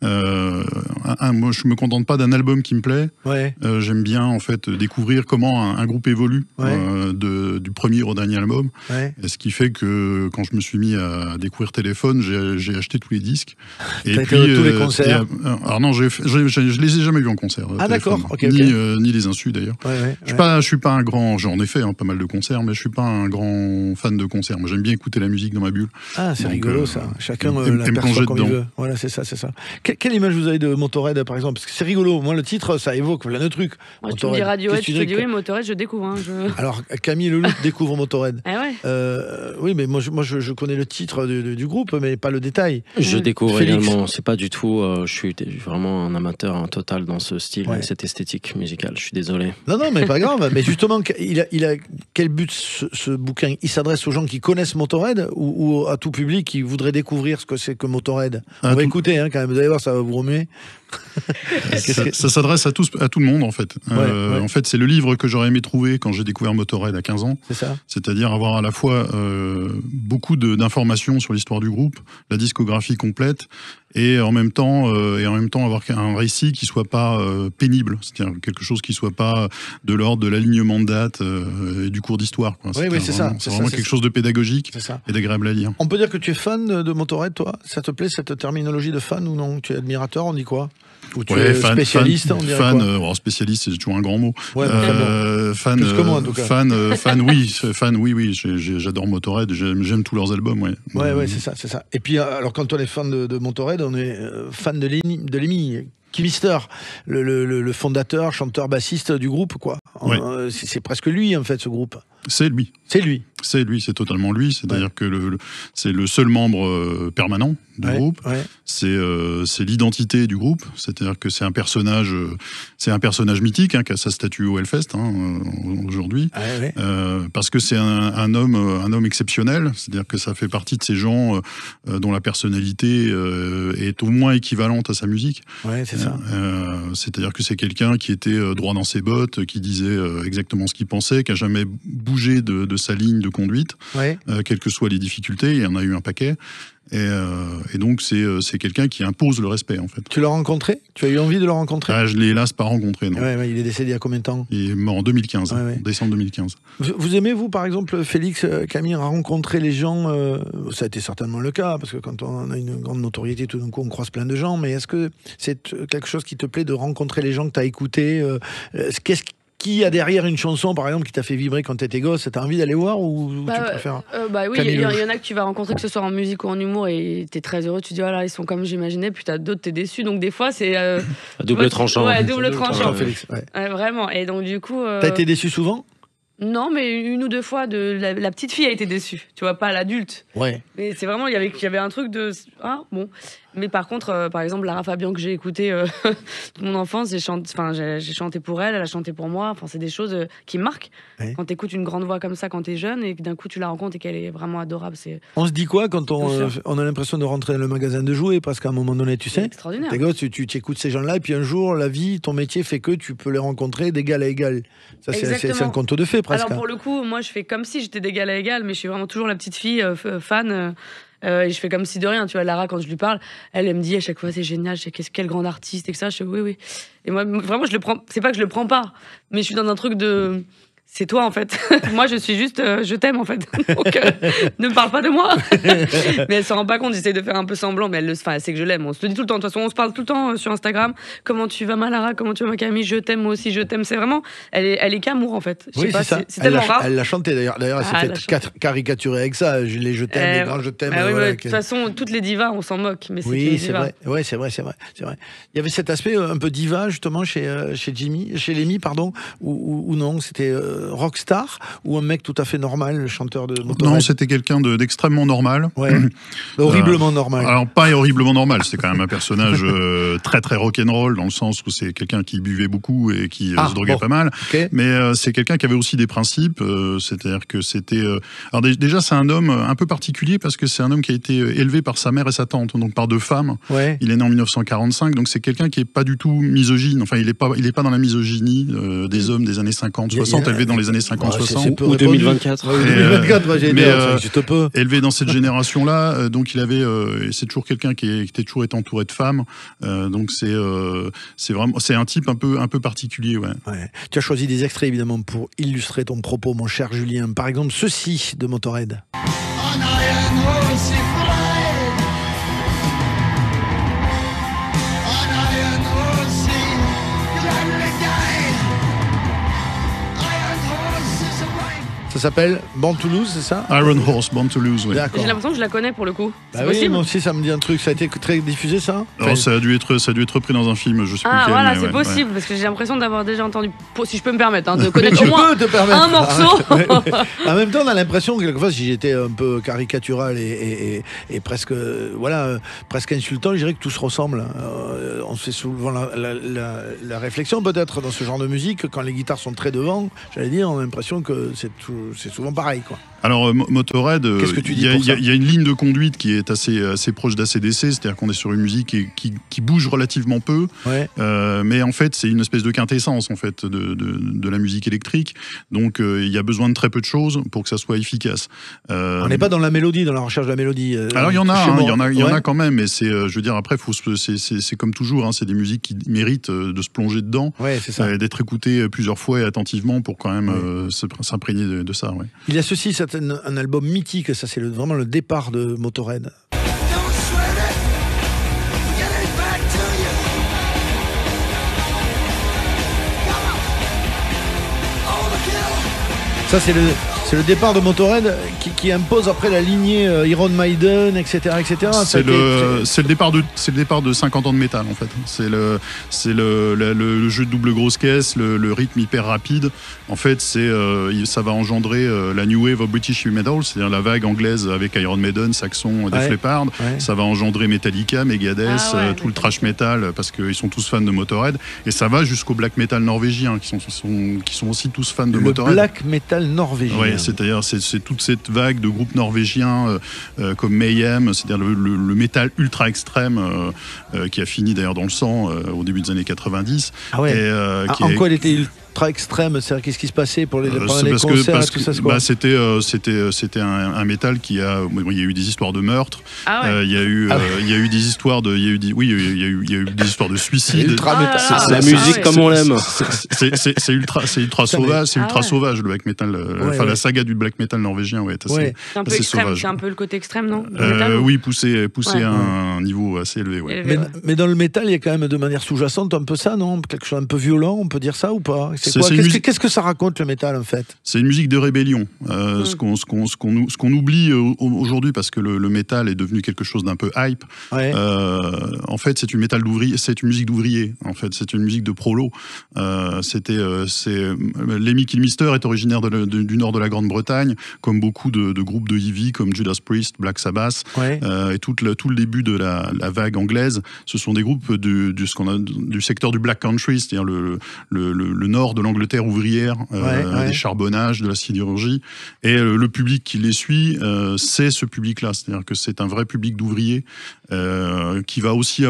Moi, je me contente pas d'un album qui me plaît. Ouais. J'aime bien en fait découvrir comment un groupe évolue du premier au dernier album. Ouais. Et ce qui fait que quand je me suis mis à découvrir Téléphone, j'ai acheté tous les disques. Et puis tous les concerts. Alors non, je les ai jamais vus en concert. Ah d'accord. Okay, ni les insus d'ailleurs. Ouais, je suis pas un grand. J'en ai fait pas mal de concerts, mais je suis pas un grand fan de concerts. Moi, j'aime bien écouter la musique dans ma bulle. Ah, c'est rigolo ça. Chacun l'aperçoit comme il veut. Voilà, c'est ça. Quelle image vous avez de Motörhead par exemple? Parce que c'est rigolo. Moi, le titre, ça évoque plein de trucs. Moi, tu me dis Radiohead, je te dis oui, Motörhead, je découvre. Alors, Camille Leloup découvre Motörhead. Ah ouais. Oui, mais moi, je connais le titre du groupe, mais pas le détail. Je découvre également. C'est pas du tout. Je suis vraiment un amateur total dans ce style, cette esthétique musicale. Je suis désolé. Non, mais pas grave. Mais justement, il a quel but ce bouquin? Il s'adresse aux gens qui connaissent Motörhead ou à tout public qui voudrait découvrir ce que c'est que Motörhead? On va écouter quand même. Vous allez voir, ça va vous remuer. Ça s'adresse à tout le monde en fait. En fait, c'est le livre que j'aurais aimé trouver quand j'ai découvert Motörhead à 15 ans. C'est ça. C'est-à-dire avoir à la fois beaucoup d'informations sur l'histoire du groupe, la discographie complète, et en même temps avoir un récit qui soit pas pénible, c'est-à-dire quelque chose qui soit pas de l'ordre de l'alignement de date et du cours d'histoire. Oui, c'est ça. C'est vraiment quelque chose de pédagogique et d'agréable à lire. On peut dire que tu es fan de Motörhead, toi? Ça te plaît cette terminologie de fan ou non? Tu es admirateur, on dit quoi? Ou tu es spécialiste, on dirait quoi? Spécialiste, c'est toujours un grand mot. Ouais, fan, plus que moi, en tout cas. Fan, oui, j'adore Motörhead, j'aime tous leurs albums, Ouais, c'est ça. Et puis, alors, quand on est fan de Motörhead, on est fan de Lemmy Kilmister, le fondateur, chanteur, bassiste du groupe, quoi. C'est presque lui, en fait, ce groupe. C'est lui. C'est totalement lui. C'est-à-dire que c'est le seul membre permanent du groupe. Ouais. C'est l'identité du groupe. C'est-à-dire que c'est un personnage mythique qui a sa statue au Hellfest aujourd'hui. Parce que c'est un homme exceptionnel. C'est-à-dire que ça fait partie de ces gens dont la personnalité est au moins équivalente à sa musique. Ouais, c'est ça. C'est-à-dire que c'est quelqu'un qui était droit dans ses bottes, qui disait exactement ce qu'il pensait, qui a jamais bougé de sa ligne de conduite, quelles que soient les difficultés. Il y en a eu un paquet. Et donc c'est quelqu'un qui impose le respect en fait. Tu l'as rencontré? Tu as eu envie de le rencontrer? Je l'ai hélas pas rencontré, non. Il est décédé il y a combien de temps? Il est mort en 2015, en décembre 2015. Vous aimez, vous, par exemple, Félix, Camille, rencontrer les gens? Ça a été certainement le cas, parce que quand on a une grande notoriété, tout d'un coup on croise plein de gens, mais est-ce que c'est quelque chose qui te plaît de rencontrer les gens que tu as écoutés? Qui a derrière une chanson, par exemple, qui t'a fait vibrer quand t'étais gosse? T'as envie d'aller voir ou tu préfères? Oui, il y en a que tu vas rencontrer, que ce soit en musique ou en humour, et t'es très heureux. Tu dis, voilà, ils sont comme j'imaginais. Puis t'as d'autres, t'es déçu. Donc des fois, c'est double tranchant. Ouais, double tranchant. Félix, vraiment. Et donc du coup, t'as été déçu souvent? Non, mais une ou deux fois, la petite fille a été déçue. Tu vois, pas l'adulte. Ouais. Mais c'est vraiment, il y avait un truc de... Ah, bon. Mais par contre, par exemple, Lara Fabian que j'ai écouté toute mon enfance, j'ai chanté pour elle, elle a chanté pour moi. Enfin, c'est des choses qui me marquent. Quand t'écoutes une grande voix comme ça quand t'es jeune et que d'un coup tu la rencontres et qu'elle est vraiment adorable, On se dit quoi quand on a l'impression de rentrer dans le magasin de jouets, parce qu'à un moment donné, tu sais, extraordinaire. T'es gosse, tu écoutes ces gens-là et puis un jour, la vie, ton métier fait que tu peux les rencontrer d'égal à égal. Ça, c'est un conte de fées presque. Alors pour le coup, moi, je fais comme si j'étais d'égal à égal, mais je suis vraiment toujours la petite fille fan. Et je fais comme si de rien, tu vois. Lara, quand je lui parle, elle me dit à chaque fois c'est génial, je sais quel grand artiste et que ça. Je fais oui. Et moi, vraiment, je le prends. C'est pas que je le prends pas, mais je suis dans un truc de. C'est toi en fait. Moi je suis juste je t'aime en fait. Donc ne me parle pas de moi. Mais elle s'en rend pas compte, j'essaie de faire un peu semblant, mais elle sait que je l'aime. On se le dit tout le temps. De toute façon, on se parle tout le temps sur Instagram. Comment tu vas, ma Lara? Comment tu vas, ma Camille? Je t'aime, moi aussi je t'aime. C'est vraiment, elle est qu'amour en fait. Oui, c'est ça. C'est tellement rare. Elle l'a chanté d'ailleurs. D'ailleurs, elle s'est fait caricaturer avec ça. Les je t'aime, les grands je t'aime. De toute façon, toutes les divas, on s'en moque. Mais oui, c'est vrai. Ouais, c'est vrai. Il y avait cet aspect un peu diva justement chez Lemmy, pardon, ou non, c'était rockstar. Ou un mec tout à fait normal, le chanteur de Motörhead? Non, c'était quelqu'un d'extrêmement normal. Ouais. Horriblement normal. Alors, pas horriblement normal, c'est quand même un personnage très très rock'n'roll, dans le sens où c'est quelqu'un qui buvait beaucoup et qui se droguait pas mal. Okay. Mais c'est quelqu'un qui avait aussi des principes, c'est-à-dire que c'était... Alors déjà, c'est un homme un peu particulier, parce que c'est un homme qui a été élevé par sa mère et sa tante, donc par deux femmes. Ouais. Il est né en 1945, donc c'est quelqu'un qui est pas du tout misogyne. Enfin, il est pas dans la misogynie des hommes des années 50, 60, élevé dans les années 50-60. Ou 2024. Ouais, 2024, j'ai dit, ça existe peu. Élevé dans cette génération-là, donc il avait, c'est toujours quelqu'un qui était toujours entouré de femmes, donc c'est un type un peu particulier, ouais. Tu as choisi des extraits évidemment pour illustrer ton propos, mon cher Julien. Par exemple, ceci de Motorhead. Ça s'appelle Born to Lose, c'est ça? Iron Horse, Born to Lose, oui. J'ai l'impression que je la connais pour le coup. Bah oui, moi aussi ça me dit un truc. Ça a été très diffusé, ça? Alors, ça a dû être repris dans un film, je sais plus lequel. Voilà, c'est possible, parce que j'ai l'impression d'avoir déjà entendu, si je peux me permettre, de connaître au moins un morceau. En même temps, on a l'impression que quelquefois, si j'étais un peu caricatural et presque, presque insultant, je dirais que tout se ressemble. On se fait souvent la réflexion, peut-être, dans ce genre de musique, quand les guitares sont très devant, j'allais dire, on a l'impression que c'est souvent pareil, quoi. Alors Motorhead, il y a une ligne de conduite qui est assez proche d'ACDC, c'est-à-dire qu'on est sur une musique qui bouge relativement peu, mais en fait c'est une espèce de quintessence en fait de la musique électrique. Donc il y a besoin de très peu de choses pour que ça soit efficace. On n'est pas dans la mélodie, dans la recherche de la mélodie. Alors il y en a quand même, mais c'est, je veux dire, après c'est comme toujours, c'est des musiques qui méritent de se plonger dedans, d'être écoutées plusieurs fois et attentivement pour quand même s'imprégner de ça. Ouais. Il y a ceci, c'est un album mythique, ça c'est vraiment le départ de Motorhead. Ça c'est le départ de Motorhead qui impose après la lignée Iron Maiden, etc. C'est le départ de 50 ans de métal en fait. C'est le jeu de double grosse caisse, le rythme hyper rapide. En fait, ça va engendrer la New Wave of British Heavy Metal, c'est-à-dire la vague anglaise avec Iron Maiden, Saxon, Def Leppard. Ça va engendrer Metallica, Megadeth, tout le thrash metal parce qu'ils sont tous fans de Motorhead. Et ça va jusqu'au black metal norvégien qui sont aussi tous fans de Motorhead. Le black metal norvégien. Oui, c'est-à-dire c'est toute cette vague de groupes norvégiens comme Mayhem, c'est-à-dire le métal ultra extrême qui a fini d'ailleurs dans le sang au début des années 90. Ah ouais. En quoi il était ultra extrême, c'est-à-dire qu'est-ce qui se passait pour les concerts, tout ça, c'était un métal il y a eu des histoires de meurtres, il y a eu des histoires de des histoires de suicide. La musique comme on l'aime. C'est ultra sauvage, sauvage le black metal, la saga du black metal norvégien, c'est un peu extrême, c'est un peu le côté extrême, non? Oui, poussé à un niveau assez élevé. Mais dans le métal, il y a quand même de manière sous-jacente un peu ça, non? Quelque chose un peu violent, on peut dire ça ou pas? Qu'est-ce que ça raconte le métal en fait? C'est une musique de rébellion. Ce qu'on oublie aujourd'hui parce que le métal est devenu quelque chose d'un peu hype. En fait, c'est une musique d'ouvrier. En fait, c'est une musique de prolo. Lemmy Kilmister est originaire du nord de la Grande-Bretagne, comme beaucoup de groupes de heavy comme Judas Priest, Black Sabbath, et tout le début de la vague anglaise. Ce sont des groupes du secteur du Black Country, c'est-à-dire le nord de l'Angleterre ouvrière, des charbonnages, de la sidérurgie, et le public qui les suit, c'est ce public-là, c'est-à-dire que c'est un vrai public d'ouvriers qui va aussi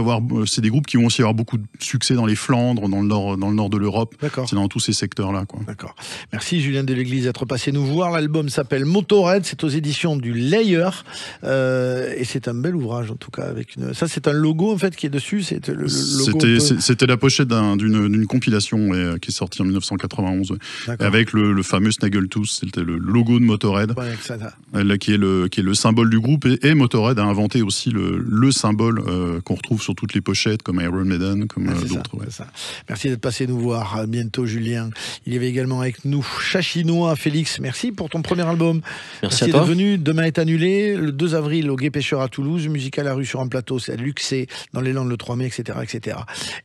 c'est des groupes qui vont aussi avoir beaucoup de succès dans les Flandres, dans le nord de l'Europe. C'est dans tous ces secteurs-là, quoi. D'accord. Merci Julien Deléglise d'être passé nous voir. L'album s'appelle Motorhead, c'est aux éditions du Layer, et c'est un bel ouvrage en tout cas. Ça, c'est un logo en fait qui est dessus. C'était la pochette d'une compilation qui est sortie en 1991, avec le fameux Snaggletooth, c'était le logo de Motorhead, qui est le symbole du groupe, et Motorhead a inventé aussi le symbole qu'on retrouve sur toutes les pochettes, comme Iron Maiden, comme d'autres. Merci d'être passé nous voir. À bientôt Julien. Il y avait également avec nous Chachinois. Félix, merci pour ton premier album. Merci à toi. D'être venu. Demain est annulé. Le 2 avril au Gué Pêcheur à Toulouse. Musique à la rue sur un plateau. C'est à Luxé, dans les Landes le 3 mai, etc.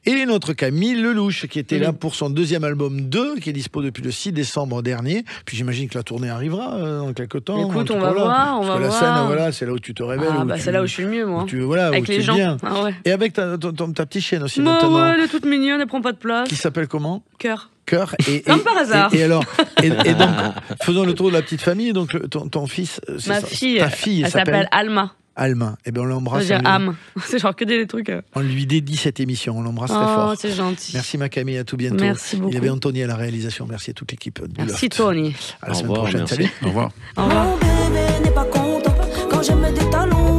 Et notre Camille Lelouch qui était là pour son deuxième album 2, qui est dispo depuis le 6 décembre dernier. Puis j'imagine que la tournée arrivera dans quelques temps. Écoute, on va voir. La scène, c'est là où tu te révèles. C'est là où je suis le mieux, moi. Avec les gens. Bien. Et avec ta petite chienne aussi maintenant. Ouais, elle est toute mignonne, elle prend pas de place. Qui s'appelle comment? Cœur. Comme par hasard. Et alors, donc, faisons le tour de la petite famille. Donc, ton fils, ta fille, elle s'appelle Alma. Alma. Eh bien, on l'embrasse. Je veux dire âme. C'est genre que des trucs. On lui dédie cette émission. On l'embrasse très fort. C'est gentil. Merci ma Camille, à tout bientôt. Merci beaucoup. Il y avait Anthony à la réalisation. Merci à toute l'équipe. Merci Tony. À la semaine prochaine. Merci. Salut. Au revoir. Mon bébé n'est pas content quand je mets des talons.